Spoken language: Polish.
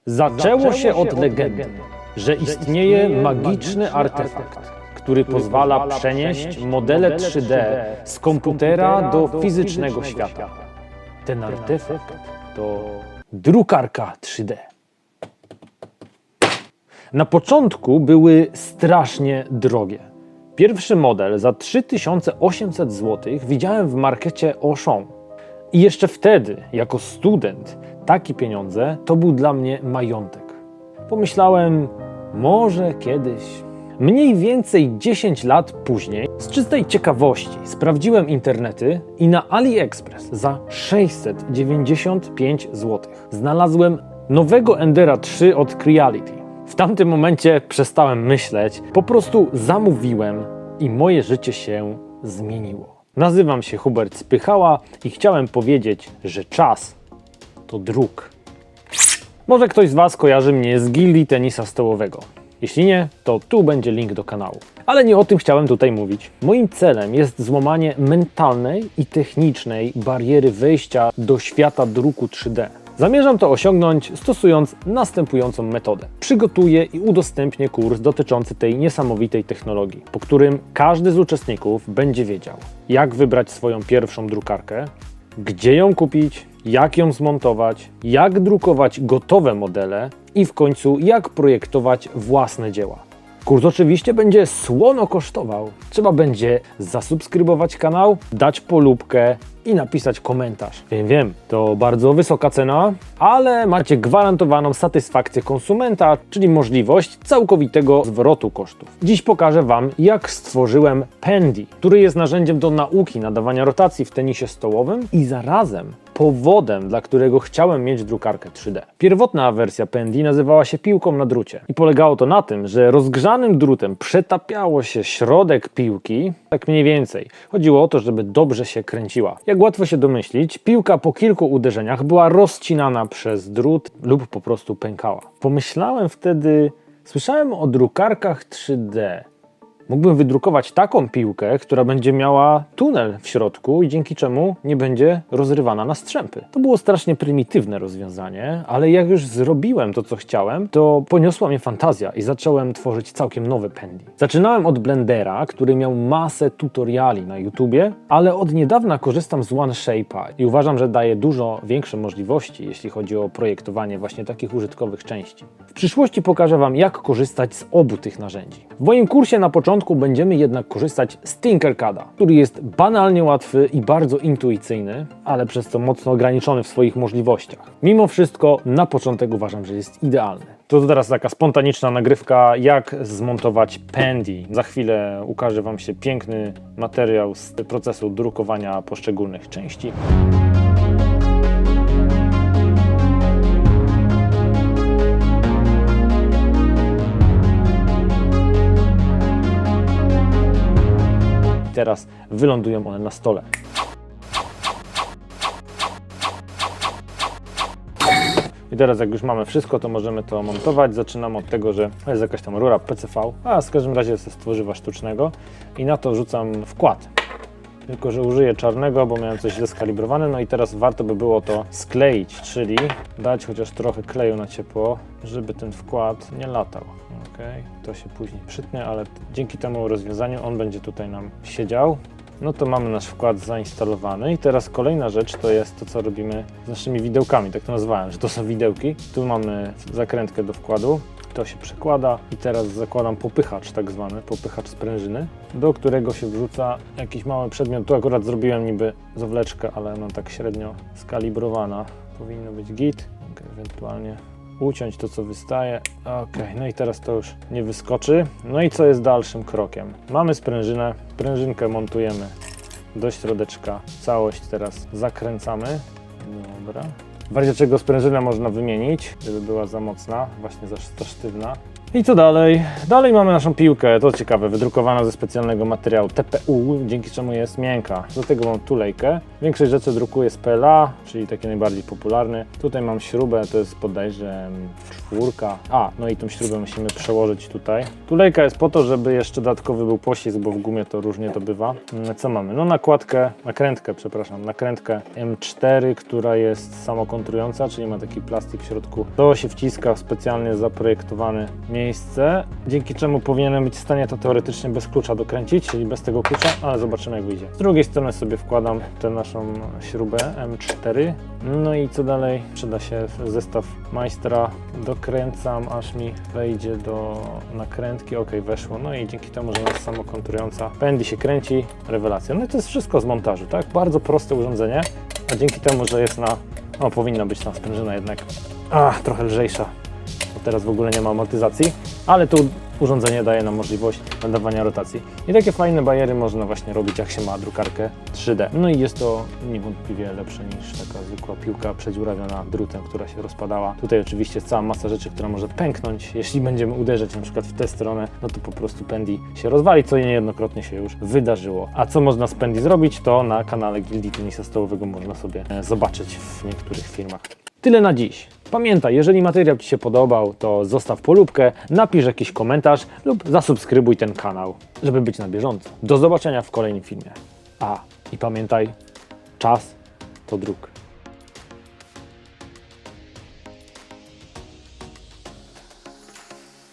Zaczęło się od legendy, że istnieje magiczny artefakt, który pozwala przenieść modele 3D z komputera do fizycznego świata. Ten artefakt to drukarka 3D. Na początku były strasznie drogie. Pierwszy model za 3800 zł widziałem w markecie Auchan. I jeszcze wtedy, jako student, takie pieniądze to był dla mnie majątek. Pomyślałem, może kiedyś. Mniej więcej 10 lat później, z czystej ciekawości, sprawdziłem internety i na AliExpress za 695 zł znalazłem nowego Endera 3 od Creality. W tamtym momencie przestałem myśleć, po prostu zamówiłem i moje życie się zmieniło. Nazywam się Hubert Spychała i chciałem powiedzieć, że czas to druk. Może ktoś z Was kojarzy mnie z gildii tenisa stołowego. Jeśli nie, to tu będzie link do kanału. Ale nie o tym chciałem tutaj mówić. Moim celem jest złamanie mentalnej i technicznej bariery wejścia do świata druku 3D. Zamierzam to osiągnąć stosując następującą metodę. Przygotuję i udostępnię kurs dotyczący tej niesamowitej technologii, po którym każdy z uczestników będzie wiedział, jak wybrać swoją pierwszą drukarkę, gdzie ją kupić, jak ją zmontować, jak drukować gotowe modele i w końcu jak projektować własne dzieła. Kurs oczywiście będzie słono kosztował. Trzeba będzie zasubskrybować kanał, dać polubkę i napisać komentarz. Wiem, to bardzo wysoka cena, ale macie gwarantowaną satysfakcję konsumenta, czyli możliwość całkowitego zwrotu kosztów. Dziś pokażę Wam, jak stworzyłem Pendy, który jest narzędziem do nauki nadawania rotacji w tenisie stołowym i zarazem powodem, dla którego chciałem mieć drukarkę 3D. Pierwotna wersja Pendy nazywała się piłką na drucie i polegało to na tym, że rozgrzanym drutem przetapiało się środek piłki, tak mniej więcej. Chodziło o to, żeby dobrze się kręciła. Jak łatwo się domyślić, piłka po kilku uderzeniach była rozcinana przez drut lub po prostu pękała. Pomyślałem wtedy, słyszałem o drukarkach 3D. Mógłbym wydrukować taką piłkę, która będzie miała tunel w środku i dzięki czemu nie będzie rozrywana na strzępy. To było strasznie prymitywne rozwiązanie, ale jak już zrobiłem to, co chciałem, to poniosła mnie fantazja i zacząłem tworzyć całkiem nowe Pendy. Zaczynałem od Blendera, który miał masę tutoriali na YouTubie, ale od niedawna korzystam z OneShape'a i uważam, że daje dużo większe możliwości, jeśli chodzi o projektowanie właśnie takich użytkowych części. W przyszłości pokażę Wam, jak korzystać z obu tych narzędzi. W moim kursie na początku będziemy jednak korzystać z Tinkercada, który jest banalnie łatwy i bardzo intuicyjny, ale przez to mocno ograniczony w swoich możliwościach. Mimo wszystko na początek uważam, że jest idealny. To teraz taka spontaniczna nagrywka, jak zmontować Pendy. Za chwilę ukaże Wam się piękny materiał z procesu drukowania poszczególnych części. Teraz wylądują one na stole. I teraz jak już mamy wszystko, to możemy to montować. Zaczynamy od tego, że jest jakaś tam rura PCV, a w każdym razie jest z tworzywa sztucznego i na to rzucam wkład. Tylko że użyję czarnego, bo miałem coś źle skalibrowane, no i teraz warto by było to skleić, czyli dać chociaż trochę kleju na ciepło, żeby ten wkład nie latał. Okay. To się później przytnie, ale dzięki temu rozwiązaniu on będzie tutaj nam siedział. No to mamy nasz wkład zainstalowany i teraz kolejna rzecz to jest to, co robimy z naszymi widełkami, tak to nazwałem, że to są widełki. Tu mamy zakrętkę do wkładu, to się przekłada i teraz zakładam popychacz, tak zwany popychacz sprężyny, do którego się wrzuca jakiś mały przedmiot. Tu akurat zrobiłem niby zawleczkę, ale ona tak średnio skalibrowana. Powinno być git, ewentualnie uciąć to, co wystaje. Ok, no i teraz to już nie wyskoczy. No i co jest dalszym krokiem? Mamy sprężynę, sprężynkę montujemy do środeczka. Całość teraz zakręcamy. Dobra. W razie czego sprężynę można wymienić, żeby była za mocna, właśnie za sztywna. I co dalej? Dalej mamy naszą piłkę, to ciekawe, wydrukowana ze specjalnego materiału TPU, dzięki czemu jest miękka. Do tego mam tulejkę. Większość rzeczy drukuję z PLA, czyli taki najbardziej popularny. Tutaj mam śrubę, to jest bodajże 4. No i tą śrubę musimy przełożyć tutaj. Tulejka jest po to, żeby jeszcze dodatkowy był poślizg, bo w gumie to różnie to bywa. Co mamy? No nakrętkę M4, która jest samokontrująca, czyli ma taki plastik w środku. To się wciska w specjalnie zaprojektowane miejsce, dzięki czemu powinienem być w stanie to teoretycznie bez klucza dokręcić, czyli bez tego klucza, ale zobaczymy jak wyjdzie. Z drugiej strony sobie wkładam tę naszą śrubę M4. No i co dalej? Przyda się zestaw majstra. Dokręcam, aż mi wejdzie do nakrętki. Ok, weszło. No i dzięki temu, że jest samokontrująca, pędy się kręci, rewelacja. No i to jest wszystko z montażu, tak? Bardzo proste urządzenie, a dzięki temu, że jest powinna być ta sprężyna jednak trochę lżejsza. Bo teraz w ogóle nie ma amortyzacji, ale tu urządzenie daje nam możliwość nadawania rotacji. I takie fajne bajery można właśnie robić, jak się ma drukarkę 3D. No i jest to niewątpliwie lepsze niż taka zwykła piłka przedziurawiona drutem, która się rozpadała. Tutaj oczywiście jest cała masa rzeczy, która może pęknąć. Jeśli będziemy uderzać na przykład w tę stronę, no to po prostu pędi się rozwali, co niejednokrotnie się już wydarzyło. A co można z pędi zrobić, to na kanale Gildii Tenisa Stołowego można sobie zobaczyć w niektórych filmach. Tyle na dziś. Pamiętaj, jeżeli materiał Ci się podobał, to zostaw polubkę, napisz jakiś komentarz lub zasubskrybuj ten kanał, żeby być na bieżąco. Do zobaczenia w kolejnym filmie. I pamiętaj, czas to druk.